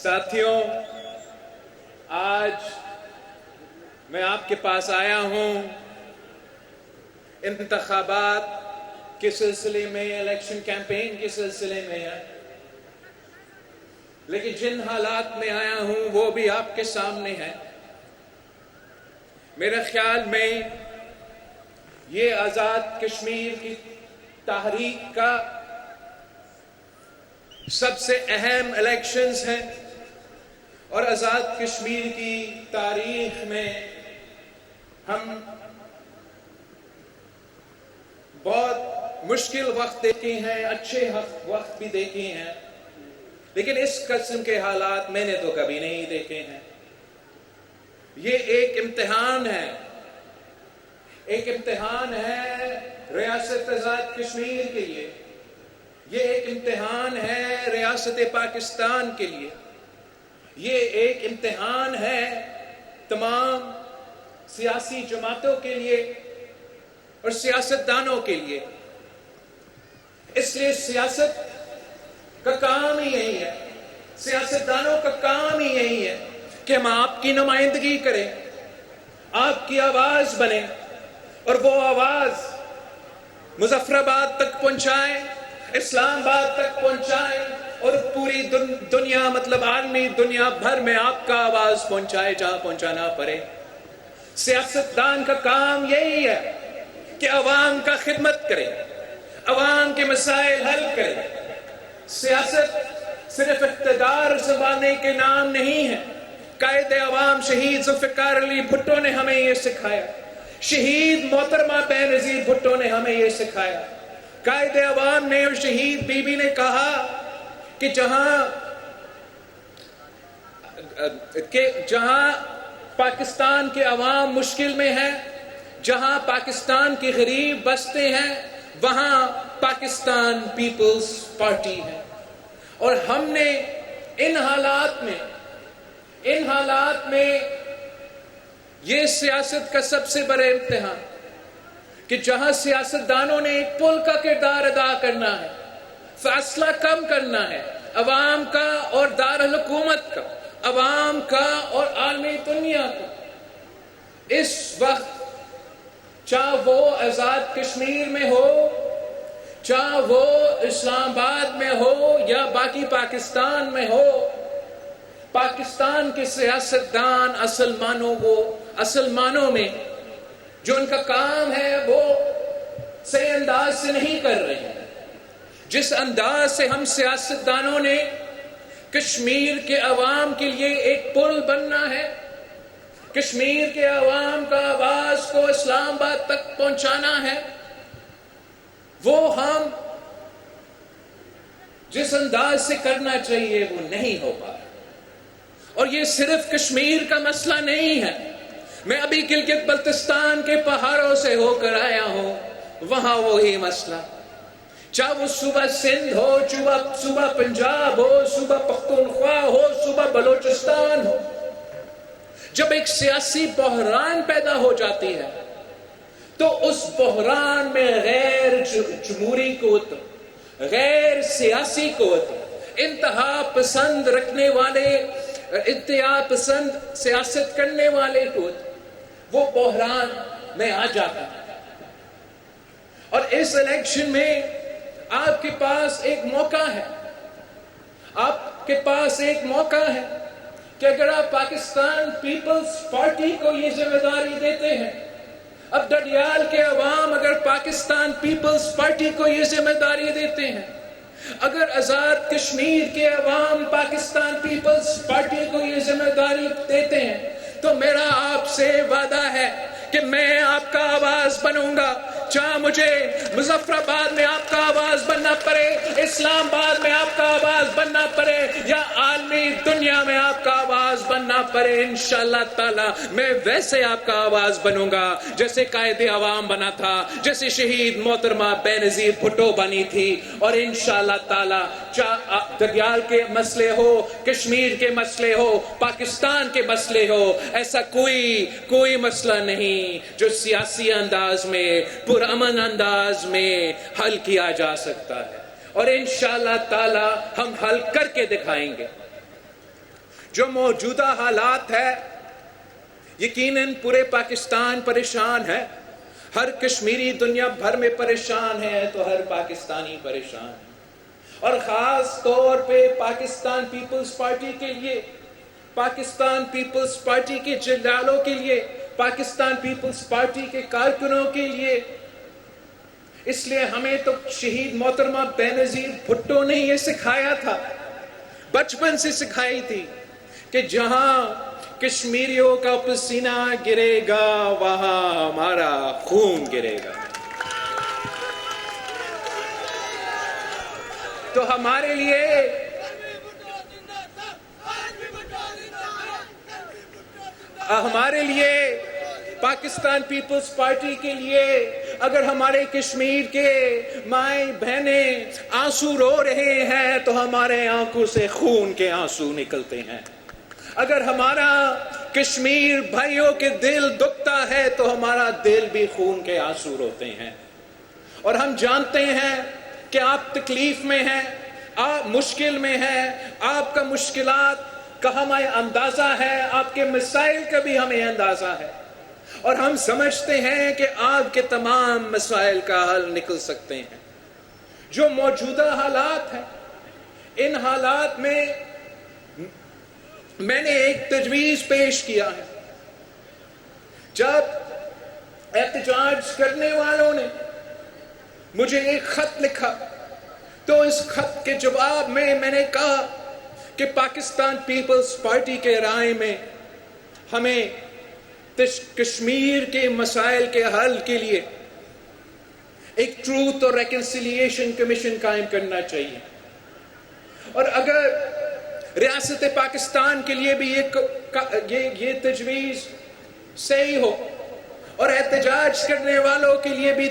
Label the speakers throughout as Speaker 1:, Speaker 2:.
Speaker 1: ساتھیوں، آج میں آپ کے پاس آیا ہوں انتخابات کے سلسلے میں، الیکشن کیمپین کے سلسلے میں ہے، لیکن جن حالات میں آیا ہوں وہ بھی آپ کے سامنے ہے۔ میرے خیال میں یہ آزاد کشمیر کی تحریک کا سب سے اہم الیکشنز ہیں، اور آزاد کشمیر کی تاریخ میں ہم بہت مشکل وقت دیکھے ہیں، اچھے وقت بھی دیکھے ہیں، لیکن اس قسم کے حالات میں نے تو کبھی نہیں دیکھے ہیں۔ یہ ایک امتحان ہے، ایک امتحان ہے ریاست آزاد کشمیر کے لیے، یہ ایک امتحان ہے ریاست پاکستان کے لیے، یہ ایک امتحان ہے تمام سیاسی جماعتوں کے لیے اور سیاستدانوں کے لیے۔ اس لیے سیاست کا کام ہی یہی ہے، سیاستدانوں کا کام ہی یہی ہے کہ ہم آپ کی نمائندگی کریں، آپ کی آواز بنیں، اور وہ آواز مظفر آباد تک پہنچائیں، اسلام آباد تک پہنچائیں، اور پوری دنیا، مطلب عالمی دنیا بھر میں آپ کا آواز پہنچائے جہاں پہنچانا پڑے۔ سیاستدان کا کام یہی ہے کہ عوام کا خدمت کرے، عوام کے مسائل حل کرے۔ سیاست صرف اقتدار سنبھالنے کے نام نہیں ہے۔ قائد عوام شہید ذوالفقار علی بھٹو نے ہمیں یہ سکھایا، شہید محترمہ بینظیر بھٹو نے ہمیں یہ سکھایا۔ قائد عوام نے اور شہید بی بی نے کہا کہ جہاں پاکستان کے عوام مشکل میں ہے، جہاں پاکستان کے غریب بستے ہیں، وہاں پاکستان پیپلز پارٹی ہے۔ اور ہم نے ان حالات میں یہ سیاست کا سب سے بڑا امتحان کہ جہاں سیاستدانوں نے ایک پل کا کردار ادا کرنا ہے، فاصلہ کم کرنا ہے عوام کا اور دارالحکومت کا، عوام کا اور عالمی دنیا کا۔ اس وقت چاہے وہ آزاد کشمیر میں ہو، چاہے وہ اسلام آباد میں ہو یا باقی پاکستان میں ہو، پاکستان کے سیاستدان اصل معنوں میں جو ان کا کام ہے وہ صحیح انداز سے نہیں کر رہے ہیں۔ جس انداز سے ہم سیاستدانوں نے کشمیر کے عوام کے لیے ایک پل بننا ہے، کشمیر کے عوام کا آواز کو اسلام آباد تک پہنچانا ہے، وہ ہم جس انداز سے کرنا چاہیے وہ نہیں ہو پا رہا۔ اور یہ صرف کشمیر کا مسئلہ نہیں ہے۔ میں ابھی گلگت بلتستان کے پہاڑوں سے ہو کر آیا ہوں، وہاں وہی مسئلہ، چاہے وہ صوبہ سندھ ہو، صوبہ پنجاب ہو، صوبہ پختونخوا ہو، صوبہ بلوچستان ہو، جب ایک سیاسی بحران پیدا ہو جاتی ہے تو اس بحران میں غیر جمہوری قوت، غیر سیاسی قوت، انتہا پسند رکھنے والے، انتہا پسند سیاست کرنے والے قوت وہ بحران میں آ جاتا ہے۔ اور اس الیکشن میں آپ کے پاس ایک موقع ہے، آپ کے پاس ایک موقع ہے کہ اگر آپ پاکستان پیپلز پارٹی کو یہ ذمہ داری دیتے ہیں، اب ڈڈیال کے عوام اگر پاکستان پیپلز پارٹی کو یہ ذمہ داری دیتے ہیں، اگر آزاد کشمیر کے عوام پاکستان پیپلز پارٹی کو یہ ذمہ داری دیتے ہیں، تو میرا آپ سے وعدہ ہے کہ میں آپ کا آواز بنوں گا، چاہے مجھے مظفر آباد میں آپ کا آواز بننا پڑے، اسلام آباد میں آپ کا آواز بننا پڑے، یا عالمی دنیا میں آپ کا آواز بننا پڑے، انشاءاللہ تعالی میں ویسے آپ کا آواز بنوں گا جیسے قائد عوام بنا تھا، جیسے شہید محترمہ بینظیر بھٹو بنی تھی۔ اور انشاءاللہ تعالی چاہے دریال کے مسئلے ہو، کشمیر کے مسئلے ہو، پاکستان کے مسئلے ہو، ایسا کوئی مسئلہ نہیں جو سیاسی انداز میں، پرامن انداز میں حل کیا جا سکتا ہے، اور انشاءاللہ تعالی ہم حل کر کے دکھائیں گے۔ جو موجودہ حالات ہے یقیناً پورے پاکستان پریشان ہے، ہر کشمیری دنیا بھر میں پریشان ہے تو ہر پاکستانی پریشان ہے، اور خاص طور پہ پاکستان پیپلز پارٹی کے لیے، پاکستان پیپلز پارٹی کے جنرالوں کے لیے، پاکستان پیپلز پارٹی کے کارکنوں کے لیے۔ اس لیے ہمیں تو شہید محترمہ بینظیر بھٹو نے یہ سکھایا تھا، بچپن سے سکھائی تھی کہ جہاں کشمیریوں کا پسینہ گرے گا وہاں ہمارا خون گرے گا۔ تو ہمارے لیے پاکستان پیپلز پارٹی کے لیے اگر ہمارے کشمیر کے مائیں بہنیں آنسو رو رہے ہیں تو ہمارے آنکھوں سے خون کے آنسو نکلتے ہیں، اگر ہمارا کشمیر بھائیوں کے دل دکھتا ہے تو ہمارا دل بھی خون کے آنسو روتے ہیں، اور ہم جانتے ہیں کہ آپ تکلیف میں ہیں، آپ مشکل میں ہیں، آپ کا مشکلات کا ہمیں اندازہ ہے، آپ کے مسائل کا بھی ہمیں اندازہ ہے، اور ہم سمجھتے ہیں کہ آپ کے تمام مسائل کا حل نکل سکتے ہیں۔ جو موجودہ حالات ہیں، ان حالات میں میں نے ایک تجویز پیش کیا ہے۔ جب احتجاج کرنے والوں نے مجھے ایک خط لکھا تو اس خط کے جواب میں نے کہا کہ پاکستان پیپلز پارٹی کے رائے میں ہمیں کشمیر کے مسائل کے حل کے لیے ایک ٹروتھ اور ریکنسیلیشن کمیشن قائم کرنا چاہیے، اور اگر ریاست پاکستان کے لیے بھی یہ تجویز صحیح ہو اور احتجاج کرنے والوں کے لیے بھی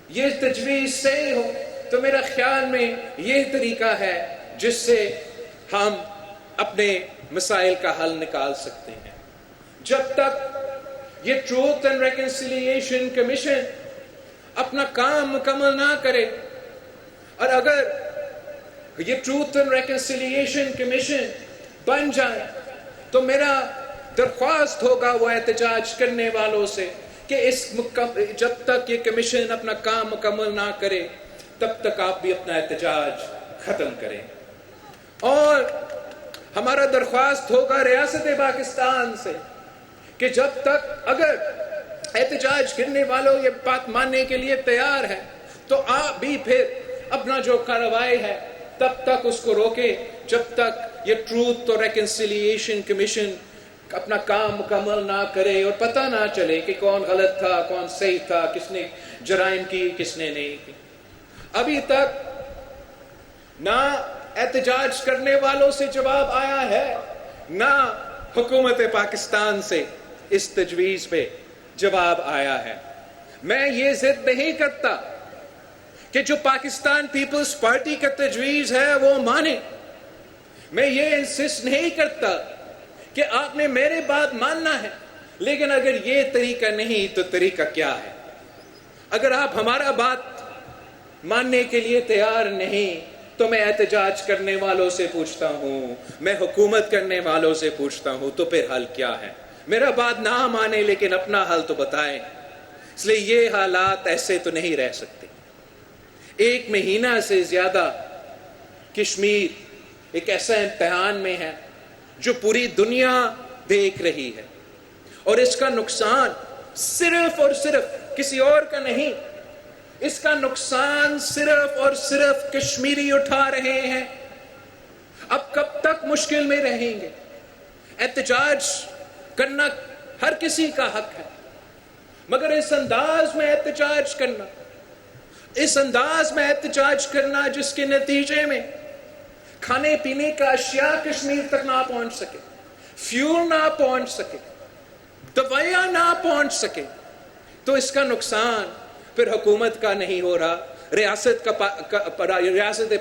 Speaker 1: یہ تجویز صحیح ہو تو میرا خیال میں یہ طریقہ ہے جس سے ہم اپنے مسائل کا حل نکال سکتے ہیں۔ جب تک یہ ٹروتھ اینڈ ریکنسیلیشن کمیشن اپنا کام مکمل نہ کرے، اور اگر یہ ٹروتھ اینڈ ریکنسیلیشن کمیشن بن جائے تو میرا درخواست ہوگا وہ احتجاج کرنے والوں سے کہ جب تک یہ کمیشن اپنا کام مکمل نہ کرے تب تک آپ بھی اپنا احتجاج ختم کریں، اور ہمارا درخواست ہوگا ریاست پاکستان سے کہ جب تک اگر احتجاج کرنے والوں یہ بات ماننے کے لیے تیار ہے تو آپ بھی پھر اپنا جو کارروائی ہے تب تک اس کو روکے جب تک یہ ٹروتھ اور ریکنسیلیشن کمیشن اپنا کام مکمل نہ کرے اور پتہ نہ چلے کہ کون غلط تھا کون صحیح تھا، کس نے جرائم کی کس نے نہیں کی۔ ابھی تک نہ احتجاج کرنے والوں سے جواب آیا ہے، نہ حکومت پاکستان سے اس تجویز پہ جواب آیا ہے۔ میں یہ ضد نہیں کرتا کہ جو پاکستان پیپلز پارٹی کا تجویز ہے وہ مانے، میں یہ انسسٹ نہیں کرتا کہ آپ نے میرے بات ماننا ہے، لیکن اگر یہ طریقہ نہیں تو طریقہ کیا ہے؟ اگر آپ ہمارا بات ماننے کے لیے تیار نہیں تو میں احتجاج کرنے والوں سے پوچھتا ہوں، میں حکومت کرنے والوں سے پوچھتا ہوں تو پھر حل کیا ہے؟ میرا بات نہ مانے لیکن اپنا حل تو بتائیں۔ اس لیے یہ حالات ایسے تو نہیں رہ سکتے۔ ایک مہینہ سے زیادہ کشمیر ایک ایسا امتحان میں ہے جو پوری دنیا دیکھ رہی ہے، اور اس کا نقصان صرف اور صرف کسی اور کا نہیں، اس کا نقصان صرف اور صرف کشمیری اٹھا رہے ہیں۔ اب کب تک مشکل میں رہیں گے؟ احتجاج کرنا ہر کسی کا حق ہے، مگر اس انداز میں احتجاج کرنا جس کے نتیجے میں کھانے پینے کا اشیاء کشمیر تک نہ پہنچ سکے، فیول نہ پہنچ سکے، دوائیاں نہ پہنچ سکے، تو اس کا نقصان پھر حکومت کا نہیں ہو رہا، ریاست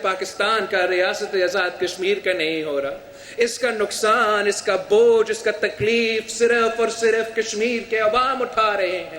Speaker 1: پاکستان کا، ریاست آزاد کشمیر کا نہیں ہو رہا۔ اس کا نقصان، اس کا بوجھ، اس کا تکلیف صرف اور صرف کشمیر کے عوام اٹھا رہے ہیں۔